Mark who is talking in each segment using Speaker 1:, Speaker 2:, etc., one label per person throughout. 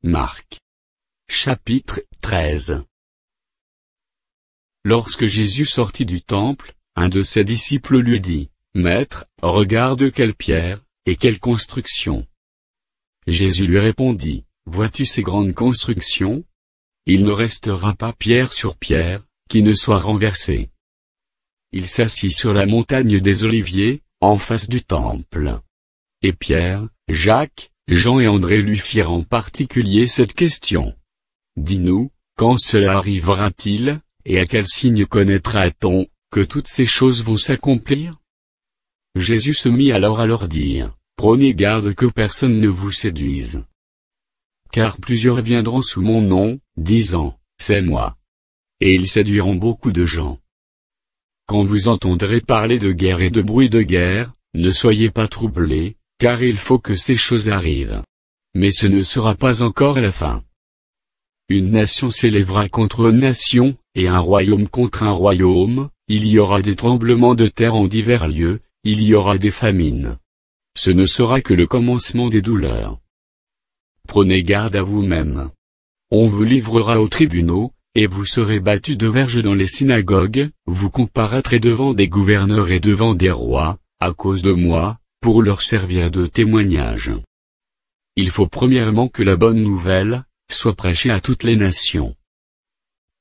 Speaker 1: Marc. Chapitre 13. Lorsque Jésus sortit du temple, un de ses disciples lui dit, « Maître, regarde quelle pierre, et quelle construction !» Jésus lui répondit, « Vois-tu ces grandes constructions ? Il ne restera pas pierre sur pierre, qui ne soit renversée. » Il s'assit sur la montagne des Oliviers, en face du temple. Et Pierre, Jacques, Jean et André lui firent en particulier cette question. « Dis-nous, quand cela arrivera-t-il, et à quel signe connaîtra-t-on, que toutes ces choses vont s'accomplir ?» Jésus se mit alors à leur dire, « Prenez garde que personne ne vous séduise. Car plusieurs viendront sous mon nom, disant, c'est moi. Et ils séduiront beaucoup de gens. Quand vous entendrez parler de guerre et de bruit de guerre, ne soyez pas troublés, car il faut que ces choses arrivent. Mais ce ne sera pas encore la fin. Une nation s'élèvera contre une nation, et un royaume contre un royaume, il y aura des tremblements de terre en divers lieux, il y aura des famines. Ce ne sera que le commencement des douleurs. Prenez garde à vous-même. On vous livrera aux tribunaux, et vous serez battus de verges dans les synagogues, vous comparaîtrez devant des gouverneurs et devant des rois, à cause de moi, pour leur servir de témoignage. Il faut premièrement que la bonne nouvelle soit prêchée à toutes les nations.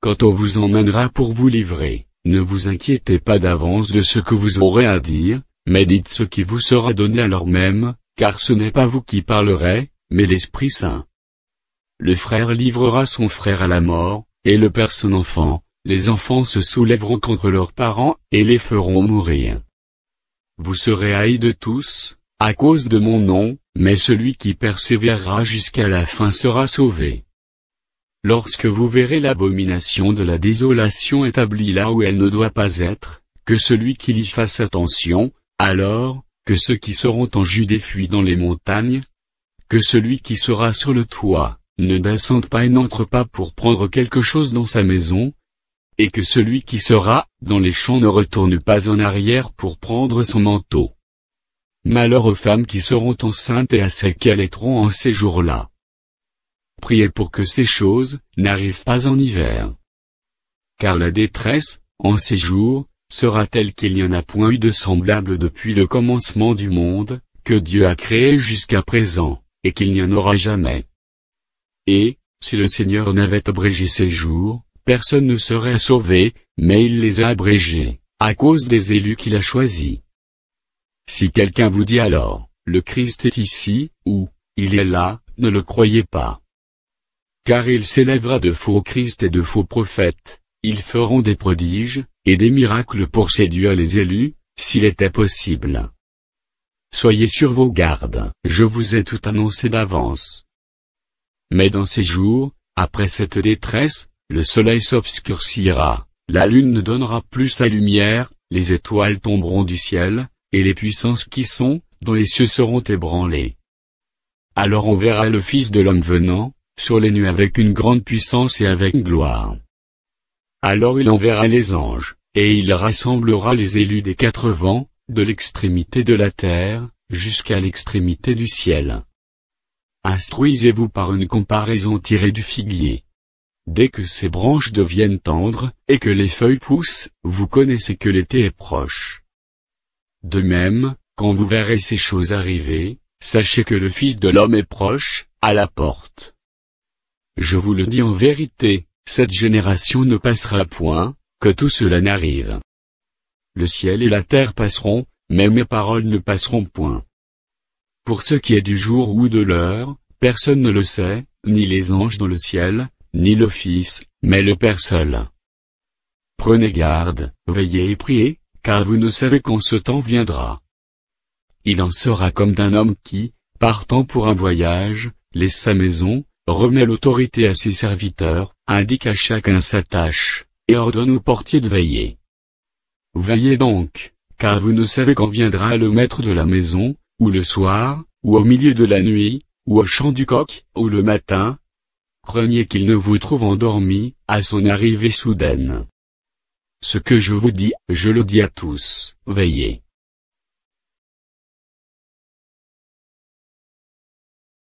Speaker 1: Quand on vous emmènera pour vous livrer, ne vous inquiétez pas d'avance de ce que vous aurez à dire, mais dites ce qui vous sera donné alors même, car ce n'est pas vous qui parlerez, mais l'Esprit Saint. Le frère livrera son frère à la mort, et le père son enfant, les enfants se soulèveront contre leurs parents, et les feront mourir. Vous serez haïs de tous, à cause de mon nom, mais celui qui persévérera jusqu'à la fin sera sauvé. Lorsque vous verrez l'abomination de la désolation établie là où elle ne doit pas être, que celui qui y fasse attention, alors, que ceux qui seront en Judée fuient dans les montagnes, que celui qui sera sur le toit ne descende pas et n'entre pas pour prendre quelque chose dans sa maison, et que celui qui sera dans les champs ne retourne pas en arrière pour prendre son manteau. Malheur aux femmes qui seront enceintes et à celles qui allaiteront en ces jours-là. Priez pour que ces choses n'arrivent pas en hiver. Car la détresse, en ces jours, sera telle qu'il n'y en a point eu de semblable depuis le commencement du monde, que Dieu a créé jusqu'à présent, et qu'il n'y en aura jamais. Et, si le Seigneur n'avait abrégé ces jours, personne ne serait sauvé, mais il les a abrégés, à cause des élus qu'il a choisis. Si quelqu'un vous dit alors, le Christ est ici, ou, il est là, ne le croyez pas. Car il s'élèvera de faux Christ et de faux prophètes, ils feront des prodiges, et des miracles pour séduire les élus, s'il était possible. Soyez sur vos gardes, je vous ai tout annoncé d'avance. Mais dans ces jours, après cette détresse, le soleil s'obscurcira, la lune ne donnera plus sa lumière, les étoiles tomberont du ciel, et les puissances qui sont dans les cieux seront ébranlées. Alors on verra le Fils de l'homme venant, sur les nuées avec une grande puissance et avec gloire. Alors il enverra les anges, et il rassemblera les élus des quatre vents, de l'extrémité de la terre, jusqu'à l'extrémité du ciel. Instruisez-vous par une comparaison tirée du figuier. Dès que ses branches deviennent tendres, et que les feuilles poussent, vous connaissez que l'été est proche. De même, quand vous verrez ces choses arriver, sachez que le Fils de l'homme est proche, à la porte. Je vous le dis en vérité, cette génération ne passera point, que tout cela n'arrive. Le ciel et la terre passeront, mais mes paroles ne passeront point. Pour ce qui est du jour ou de l'heure, personne ne le sait, ni les anges dans le ciel, ni le Fils, mais le Père seul. Prenez garde, veillez et priez, car vous ne savez quand ce temps viendra. Il en sera comme d'un homme qui, partant pour un voyage, laisse sa maison, remet l'autorité à ses serviteurs, indique à chacun sa tâche, et ordonne au portier de veiller. Veillez donc, car vous ne savez quand viendra le maître de la maison, ou le soir, ou au milieu de la nuit, ou au chant du coq, ou le matin. Craignez qu'il ne vous trouve endormi, à son arrivée soudaine. Ce que je vous dis, je le dis à tous, veillez.